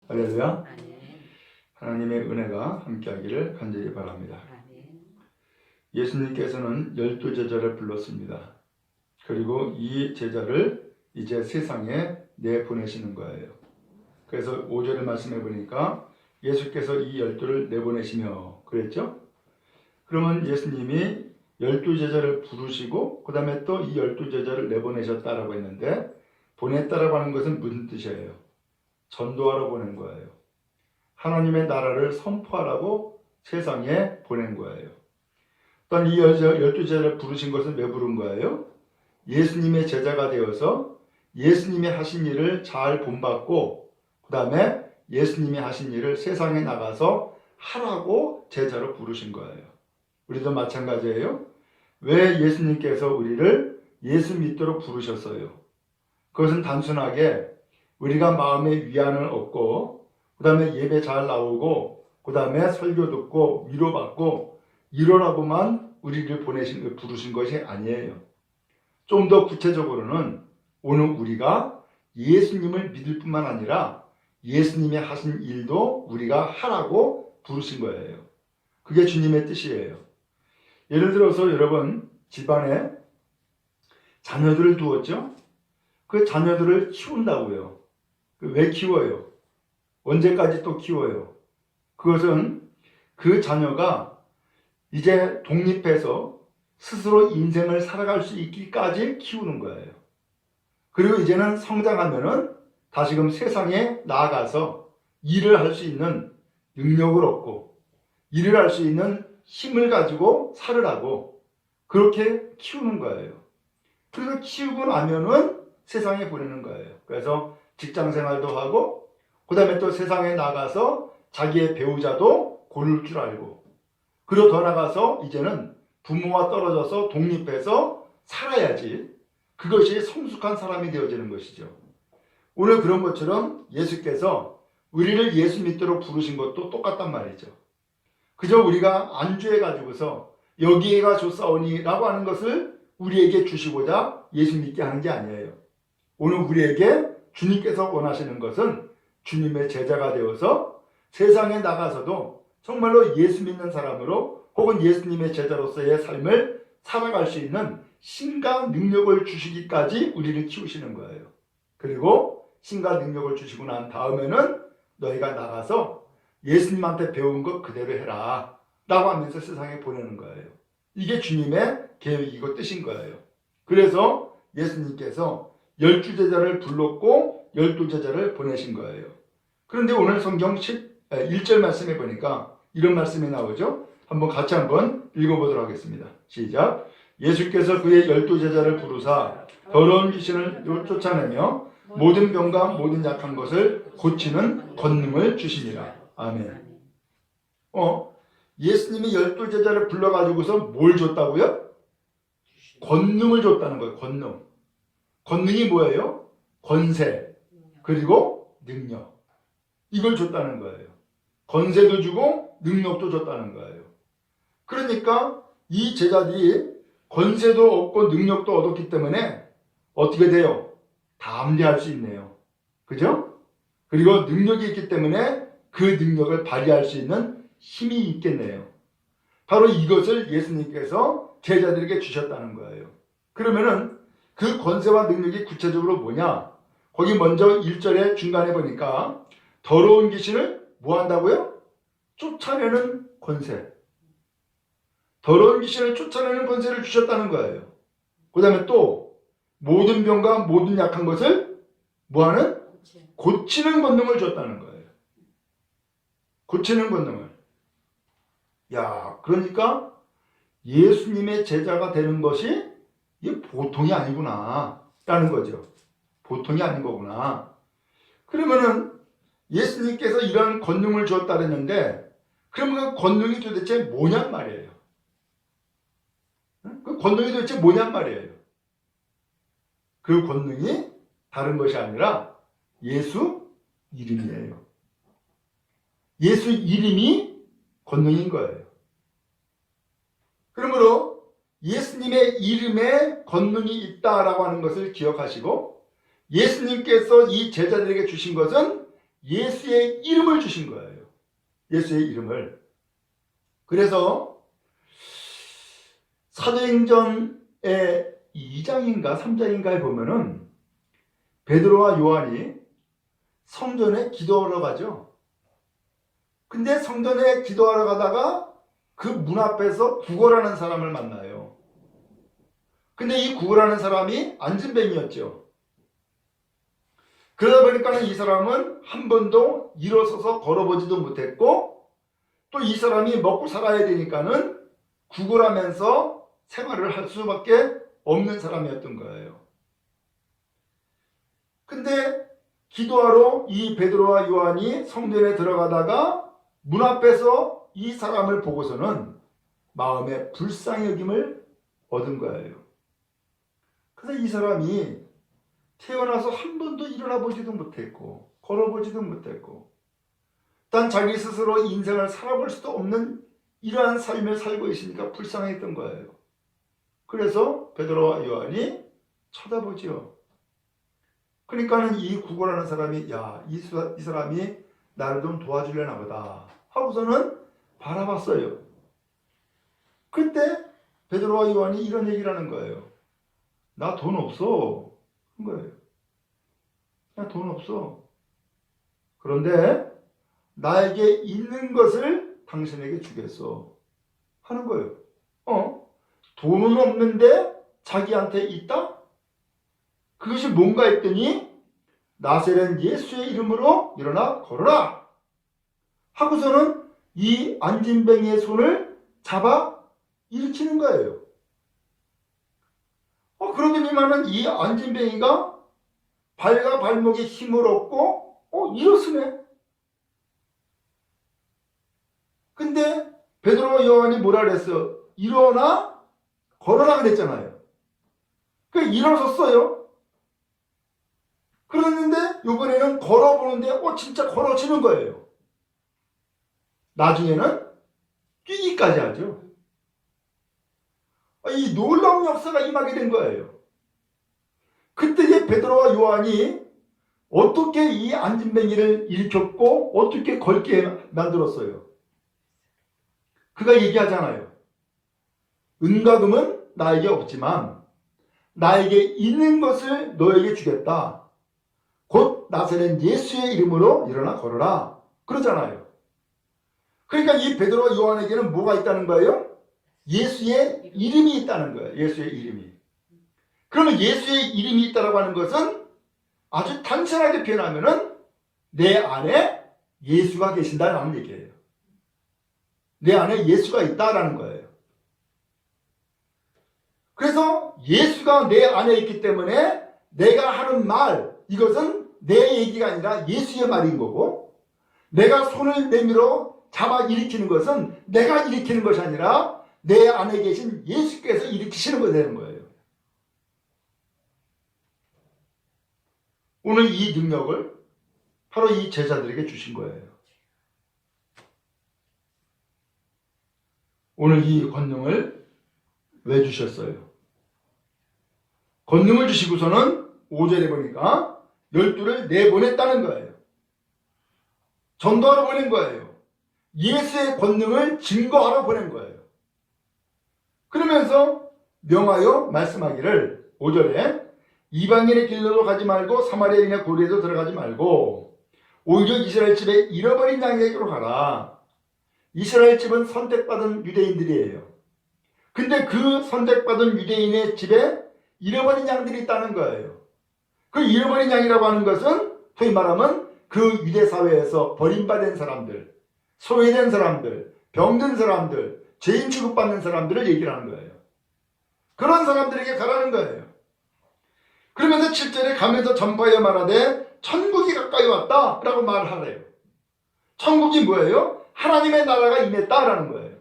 할렐루야. 하나님의 은혜가 함께하기를 간절히 바랍니다. 예수님께서는 12제자를 불렀습니다. 그리고 이 제자를 이제 세상에 내보내시는 거예요. 그래서 5절의 말씀해 보니까 예수께서 이 12를 내보내시며 그랬죠? 그러면 예수님이 12제자를 부르시고 그 다음에 또 이 12제자를 내보내셨다라고 했는데, 보냈다라고 하는 것은 무슨 뜻이에요? 전도하러 보낸 거예요. 하나님의 나라를 선포하라고 세상에 보낸 거예요. 또한 이 12제자를 부르신 것은 왜 부른 거예요? 예수님의 제자가 되어서 예수님이 하신 일을 잘 본받고 그 다음에 예수님이 하신 일을 세상에 나가서 하라고 제자로 부르신 거예요. 우리도 마찬가지예요. 왜 예수님께서 우리를 예수 믿도록 부르셨어요? 그것은 단순하게 우리가 마음의 위안을 얻고 그 다음에 예배 잘 나오고 그 다음에 설교 듣고 위로받고 이러라고만 우리를 부르신 것이 아니에요. 좀 더 구체적으로는 오늘 우리가 예수님을 믿을 뿐만 아니라 예수님이 하신 일도 우리가 하라고 부르신 거예요. 그게 주님의 뜻이에요. 예를 들어서 여러분 집안에 자녀들을 두었죠? 그 자녀들을 키운다고요. 왜 키워요? 언제까지 또 키워요? 그것은 그 자녀가 이제 독립해서 스스로 인생을 살아갈 수 있기까지 키우는 거예요. 그리고 이제는 성장하면은 다시금 세상에 나아가서 일을 할 수 있는 능력을 얻고 일을 할 수 있는 힘을 가지고 살으라고 그렇게 키우는 거예요. 그래서 키우고 나면은 세상에 보내는 거예요. 그래서 직장 생활도 하고 그 다음에 또 세상에 나가서 자기의 배우자도 고를 줄 알고, 그리고 더 나가서 이제는 부모와 떨어져서 독립해서 살아야지 그것이 성숙한 사람이 되어지는 것이죠. 오늘 그런 것처럼 예수께서 우리를 예수 믿도록 부르신 것도 똑같단 말이죠. 그저 우리가 안주해가지고서 여기에가 좋사오니 라고 하는 것을 우리에게 주시고자 예수 믿게 하는 게 아니에요. 오늘 우리에게 주님께서 원하시는 것은 주님의 제자가 되어서 세상에 나가서도 정말로 예수 믿는 사람으로 혹은 예수님의 제자로서의 삶을 살아갈 수 있는 신과 능력을 주시기까지 우리를 키우시는 거예요. 그리고 신과 능력을 주시고 난 다음에는 너희가 나가서 예수님한테 배운 것 그대로 해라 라고 하면서 세상에 보내는 거예요. 이게 주님의 계획이고 뜻인 거예요. 그래서 예수님께서 12제자를 불렀고 12제자를 보내신 거예요. 그런데 오늘 성경 1절 말씀에 보니까 이런 말씀이 나오죠. 같이 한번 읽어보도록 하겠습니다. 시작. 예수께서 그의 12제자를 부르사 더러운 귀신을 쫓아내며 모든 병과 모든 약한 것을 고치는 권능을 주시니라. 아멘. 예수님이 12제자를 불러가지고서 뭘 줬다고요? 권능을 줬다는 거예요. 권능. 권능이 뭐예요? 권세 그리고 능력. 이걸 줬다는 거예요. 권세도 주고 능력도 줬다는 거예요. 그러니까 이 제자들이 권세도 얻고 능력도 얻었기 때문에 어떻게 돼요? 담대할 수 있네요. 그죠? 그리고 능력이 있기 때문에 그 능력을 발휘할 수 있는 힘이 있겠네요. 바로 이것을 예수님께서 제자들에게 주셨다는 거예요. 그러면은 그 권세와 능력이 구체적으로 뭐냐? 거기 먼저 1절에 중간에 보니까 더러운 귀신을 뭐 한다고요? 쫓아내는 권세. 더러운 귀신을 쫓아내는 권세를 주셨다는 거예요. 그 다음에 또 모든 병과 모든 약한 것을 뭐하는? 고치는 권능을 줬다는 거예요. 고치는 권능을. 그러니까 예수님의 제자가 되는 것이 이게 보통이 아니구나 라는 거죠. 보통이 아닌 거구나. 그러면은 예수님께서 이런 권능을 주었다 그랬는데, 그러면 그 권능이 도대체 뭐냔 말이에요. 그 권능이 도대체 뭐냔 말이에요. 그 권능이 다른 것이 아니라 예수 이름이에요. 예수 이름이 권능인 거예요. 그러므로 예수님의 이름에 권능이 있다라고 하는 것을 기억하시고 예수님께서 이 제자들에게 주신 것은 예수의 이름을 주신 거예요. 예수의 이름을. 그래서 사도행전의 2장인가 3장인가에 보면은 베드로와 요한이 성전에 기도하러 가죠. 근데 성전에 기도하러 가다가 그 문 앞에서 구걸하는 사람을 만나요. 근데 이 구걸하는 사람이 안진뱅이였죠. 그러다 보니까는 이 사람은 한 번도 일어서서 걸어보지도 못했고 또 이 사람이 먹고 살아야 되니까는 구걸하면서 생활을 할 수밖에 없는 사람이었던 거예요. 근데 기도하러 이 베드로와 요한이 성전에 들어가다가 문 앞에서 이 사람을 보고서는 마음에 불쌍히 여김을 얻은 거예요. 그래서 이 사람이 태어나서 한 번도 일어나 보지도 못했고 걸어보지도 못했고 단 자기 스스로 인생을 살아볼 수도 없는 이러한 삶을 살고 있으니까 불쌍했던 거예요. 그래서 베드로와 요한이 쳐다보지요. 그러니까는 이 구걸하는 사람이 이 사람이 나를 좀 도와주려나 보다 하고서는 바라봤어요. 그때 베드로와 요한이 이런 얘기를 하는 거예요. 나 돈 없어. 한 거예요. 나 돈 없어. 그런데 나에게 있는 것을 당신에게 주겠어. 하는 거예요. 돈은 없는데 자기한테 있다? 그것이 뭔가 했더니 나세렛 예수의 이름으로 일어나 걸어라 하고서는 이 안진뱅이의 손을 잡아 일으키는 거예요. 그러더니만은 이 안진뱅이가 발과 발목에 힘을 얻고 일어서네. 근데 베드로와 요한이 뭐라 그랬어? 일어나 걸어라 그랬잖아요. 일어섰어요. 그랬는데 이번에는 걸어보는데 진짜 걸어지는 거예요. 나중에는 뛰기까지 하죠. 이 놀라운 역사가 임하게 된 거예요. 그때 베드로와 요한이 어떻게 이 안진뱅이를 일으켰고 어떻게 걸게 만들었어요. 그가 얘기하잖아요. 은과 금은 나에게 없지만 나에게 있는 것을 너에게 주겠다. 곧 나사렛 예수의 이름으로 일어나 걸어라. 그러잖아요. 그러니까 이 베드로와 요한에게는 뭐가 있다는 거예요? 예수의 이름이 있다는 거예요. 예수의 이름이. 그러면 예수의 이름이 있다고 하는 것은 아주 단순하게 표현하면은 내 안에 예수가 계신다라는 얘기예요. 내 안에 예수가 있다라는 거예요. 그래서 예수가 내 안에 있기 때문에 내가 하는 말, 이것은 내 얘기가 아니라 예수의 말인 거고, 내가 손을 내밀어 잡아 일으키는 것은 내가 일으키는 것이 아니라 내 안에 계신 예수께서 일으키시는 것이 되는 거예요. 오늘 이 능력을 바로 이 제자들에게 주신 거예요. 오늘 이 권능을 왜 주셨어요? 권능을 주시고서는 5절에 보니까 12를 내보냈다는 거예요. 전도하러 보낸 거예요. 예수의 권능을 증거하러 보낸 거예요. 그러면서 명하여 말씀하기를 5절에 이방인의 길로도 가지 말고 사마리아인의 고리에도 들어가지 말고 오히려 이스라엘 집에 잃어버린 양에게로 가라. 이스라엘 집은 선택받은 유대인들이에요. 근데 그 선택받은 유대인의 집에 잃어버린 양들이 있다는 거예요. 그 잃어버린 양이라고 하는 것은 소위 말하면 그 유대 사회에서 버림받은 사람들, 소외된 사람들, 병든 사람들, 죄인 취급받는 사람들을 얘기를 하는 거예요. 그런 사람들에게 가라는 거예요. 그러면서 7절에 가면서 전파하여 말하되 천국이 가까이 왔다 라고 말하래요. 천국이 뭐예요? 하나님의 나라가 임했다라는 거예요.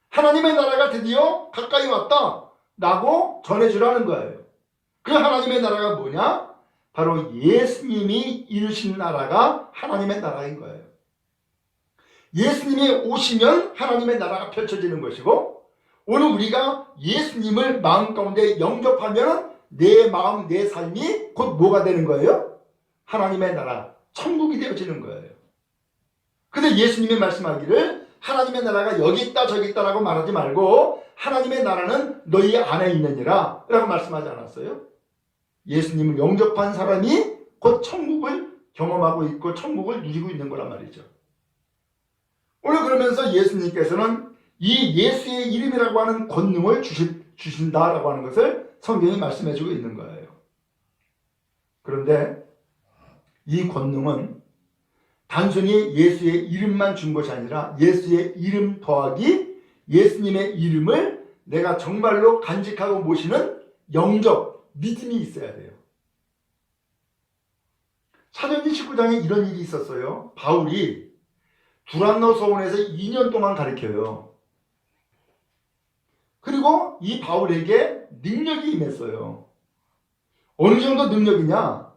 하나님의 나라가 드디어 가까이 왔다 라고 전해주라는 거예요. 그 하나님의 나라가 뭐냐? 바로 예수님이 이루신 나라가 하나님의 나라인 거예요. 예수님이 오시면 하나님의 나라가 펼쳐지는 것이고, 오늘 우리가 예수님을 마음 가운데 영접하면 내 마음, 내 삶이 곧 뭐가 되는 거예요? 하나님의 나라, 천국이 되어지는 거예요. 근데 예수님이 말씀하기를 하나님의 나라가 여기 있다 저기 있다라고 말하지 말고 하나님의 나라는 너희 안에 있느니라 라고 말씀하지 않았어요? 예수님을 영접한 사람이 곧 천국을 경험하고 있고 천국을 누리고 있는 거란 말이죠. 오늘 그러면서 예수님께서는 이 예수의 이름이라고 하는 권능을 주신다라고 하는 것을 성경이 말씀해 주고 있는 거예요. 그런데 이 권능은 단순히 예수의 이름만 준 것이 아니라 예수의 이름 더하기 예수님의 이름을 내가 정말로 간직하고 모시는 영접, 믿음이 있어야 돼요. 사도행전 19장에 이런 일이 있었어요. 바울이 두란노 서원에서 2년 동안 가르쳐요. 그리고 이 바울에게 능력이 임했어요. 어느 정도 능력이냐?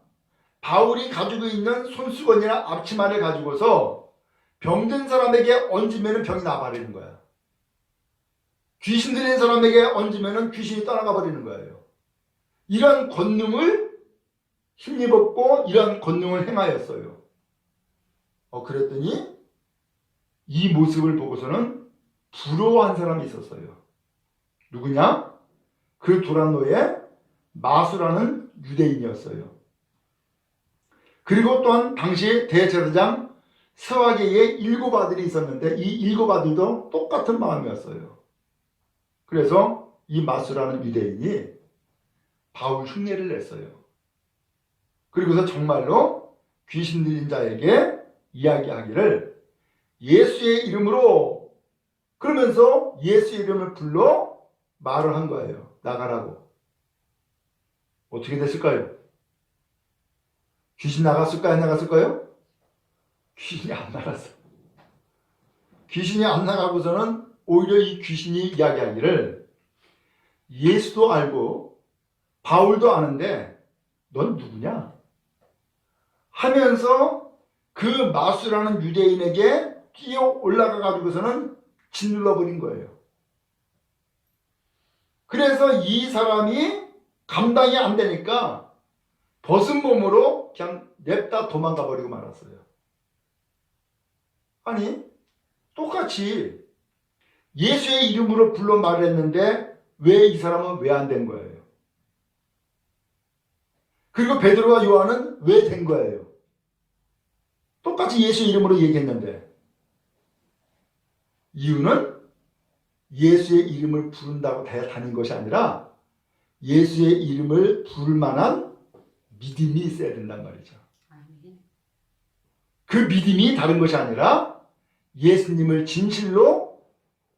바울이 가지고 있는 손수건이나 앞치마를 가지고서 병든 사람에게 얹으면 병이 나버리는 거야. 귀신 들린 사람에게 얹으면 귀신이 떠나가 버리는 거예요. 이런 권능을 힘입었고 이런 권능을 행하였어요. 그랬더니 이 모습을 보고서는 부러워한 사람이 있었어요. 누구냐? 그 두란노의 마수라는 유대인이었어요. 그리고 또한 당시 대제사장 스와계의 7 아들이 있었는데 이 7 아들도 똑같은 마음이었어요. 그래서 이 마수라는 유대인이 바울 흉내를 냈어요. 그리고서 정말로 귀신 들린 자에게 이야기하기를 예수의 이름으로, 그러면서 예수의 이름을 불러 말을 한 거예요. 나가라고. 어떻게 됐을까요? 귀신 나갔을까요? 안 나갔을까요? 귀신이 안 나갔어. 귀신이 안 나가고서는 오히려 이 귀신이 이야기하기를 예수도 알고 바울도 아는데 넌 누구냐? 하면서 그 마수라는 유대인에게 뛰어 올라가 가지고서는 짓눌러 버린 거예요. 그래서 이 사람이 감당이 안 되니까 벗은 몸으로 그냥 냅다 도망가 버리고 말았어요. 아니, 똑같이 예수의 이름으로 불러 말했는데 왜 이 사람은 왜 안 된 거예요? 그리고 베드로와 요한은 왜 된 거예요? 똑같이 예수의 이름으로 얘기했는데 이유는 예수의 이름을 부른다고 다닌 것이 아니라 예수의 이름을 부를 만한 믿음이 있어야 된단 말이죠. 그 믿음이 다른 것이 아니라 예수님을 진실로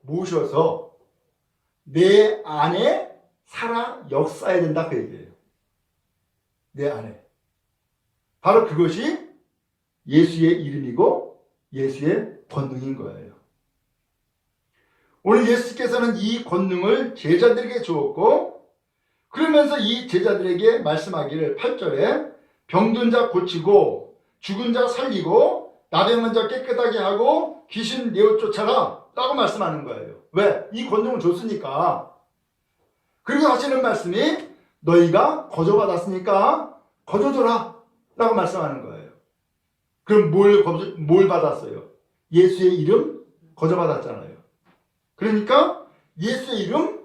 모셔서 내 안에 살아 역사해야 된다 그 얘기예요. 내 안에. 바로 그것이 예수의 이름이고 예수의 권능인 거예요. 오늘 예수께서는 이 권능을 제자들에게 주었고 그러면서 이 제자들에게 말씀하기를 8절에 병든 자 고치고 죽은 자 살리고 나병한 자 깨끗하게 하고 귀신 내어 쫓아라 라고 말씀하는 거예요. 왜? 이 권능을 줬으니까. 그리고 하시는 말씀이 너희가 거저받았으니까 거저줘라 라고 말씀하는 거예요. 그럼 뭘 받았어요? 예수의 이름 거저받았잖아요. 그러니까 예수의 이름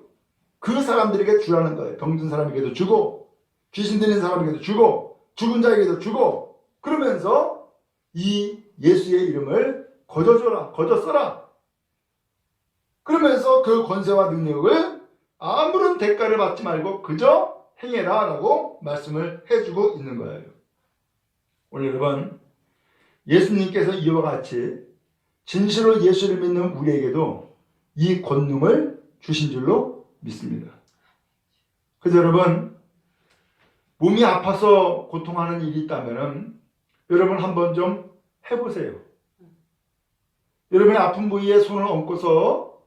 그 사람들에게 주라는 거예요. 병든 사람에게도 주고 귀신 들린 사람에게도 주고 죽은 자에게도 주고 그러면서 이 예수의 이름을 거저줘라, 거저써라. 그러면서 그 권세와 능력을 아무런 대가를 받지 말고 그저 행해라 라고 말씀을 해주고 있는 거예요. 오늘 여러분 예수님께서 이와 같이 진실로 예수를 믿는 우리에게도 이 권능을 주신 줄로 믿습니다. 그래서 여러분 몸이 아파서 고통하는 일이 있다면 여러분 한번 좀 해보세요. 여러분의 아픈 부위에 손을 얹고서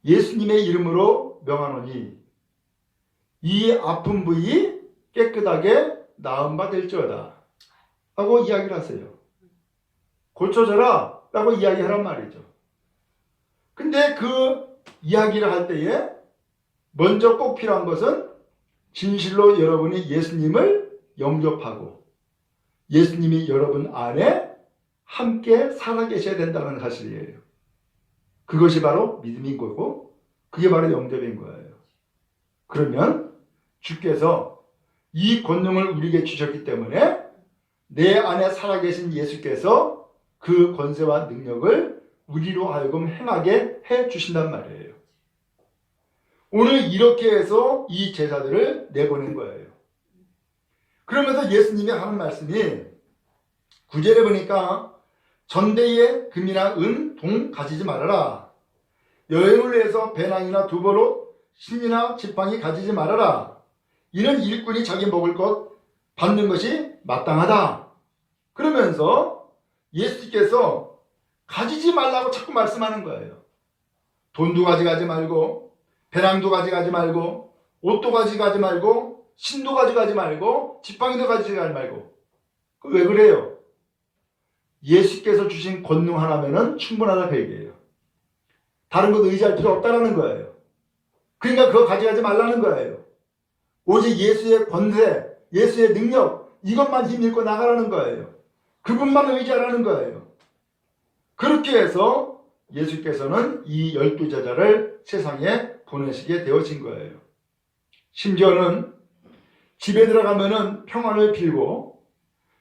예수님의 이름으로 명하노니 이 아픈 부위 깨끗하게 나음 바 될지어다 하고 이야기를 하세요. 고쳐져라 라고 이야기하란 말이죠. 근데 그 이야기를 할 때에 먼저 꼭 필요한 것은 진실로 여러분이 예수님을 영접하고 예수님이 여러분 안에 함께 살아계셔야 된다는 사실이에요. 그것이 바로 믿음인 거고 그게 바로 영접인 거예요. 그러면 주께서 이 권능을 우리에게 주셨기 때문에 내 안에 살아계신 예수께서 그 권세와 능력을 우리로 하여금 행하게 해주신단 말이에요. 오늘 이렇게 해서 이 제자들을 내보낸 거예요. 그러면서 예수님이 하는 말씀이 9절에 보니까 전대에 금이나 은, 동 가지지 말아라. 여행을 위해서 배낭이나 두보로 신이나 지팡이 가지지 말아라. 이는 일꾼이 자기 먹을 것 받는 것이 마땅하다. 그러면서 예수께서 가지지 말라고 자꾸 말씀하는 거예요. 돈도 가져가지 말고 배낭도 가져가지 말고 옷도 가져가지 말고 신도 가져가지 말고 지팡이도 가져가지 말고. 왜 그래요? 예수께서 주신 권능 하나면은 충분하다 그 얘기예요. 다른 것 의지할 필요 없다라는 거예요. 그러니까 그거 가져가지 말라는 거예요. 오직 예수의 권세, 예수의 능력 이것만 힘입고 나가라는 거예요. 그분만 의지하라는 거예요. 그렇게 해서 예수께서는 이 12제자를 세상에 보내시게 되어진 거예요. 심지어는 집에 들어가면은 평안을 빌고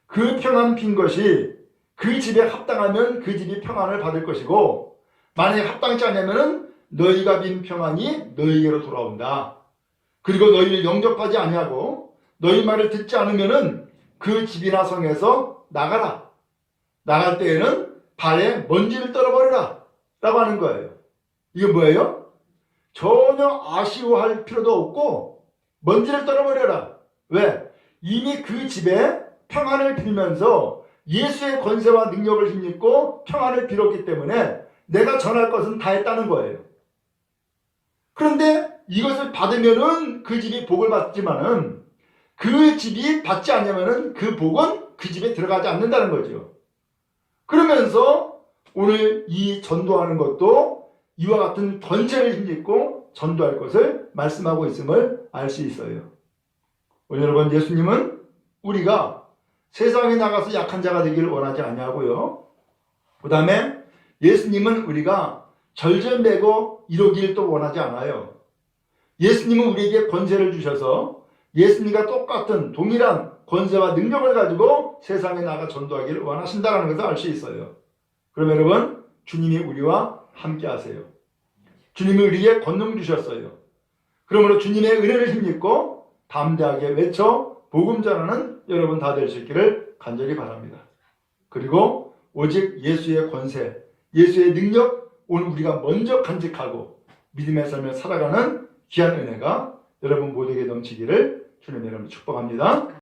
그 평안 빈 것이 그 집에 합당하면 그 집이 평안을 받을 것이고 만약에 합당치 않으면은 너희가 빈 평안이 너희에게로 돌아온다. 그리고 너희를 영접하지 아니하고 너희 말을 듣지 않으면은 그 집이나 성에서 나가라. 나갈 때에는 발에 먼지를 떨어버리라 라고 하는 거예요. 이게 뭐예요? 전혀 아쉬워할 필요도 없고 먼지를 떨어버려라. 왜? 이미 그 집에 평안을 빌면서 예수의 권세와 능력을 힘입고 평안을 빌었기 때문에 내가 전할 것은 다 했다는 거예요. 그런데 이것을 받으면은 그 집이 복을 받지만은 그 집이 받지 않으면은 그 복은 그 집에 들어가지 않는다는 거죠. 그러면서 오늘 이 전도하는 것도 이와 같은 권세를 힘입고 전도할 것을 말씀하고 있음을 알 수 있어요. 오늘 여러분, 예수님은 우리가 세상에 나가서 약한 자가 되기를 원하지 아니하고요. 그 다음에 예수님은 우리가 절절매고 이러기를 또 원하지 않아요. 예수님은 우리에게 권세를 주셔서 예수님과 똑같은 동일한 권세와 능력을 가지고 세상에 나가 전도하기를 원하신다는 것을 알 수 있어요. 그럼 여러분, 주님이 우리와 함께 하세요. 주님이 우리에게 권능 주셨어요. 그러므로 주님의 은혜를 힘입고 담대하게 외쳐 복음 전하는 여러분 다 될 수 있기를 간절히 바랍니다. 그리고 오직 예수의 권세, 예수의 능력 오늘 우리가 먼저 간직하고 믿음의 삶을 살아가는 귀한 은혜가 여러분 모두에게 넘치기를 주님 이름으로 축복합니다.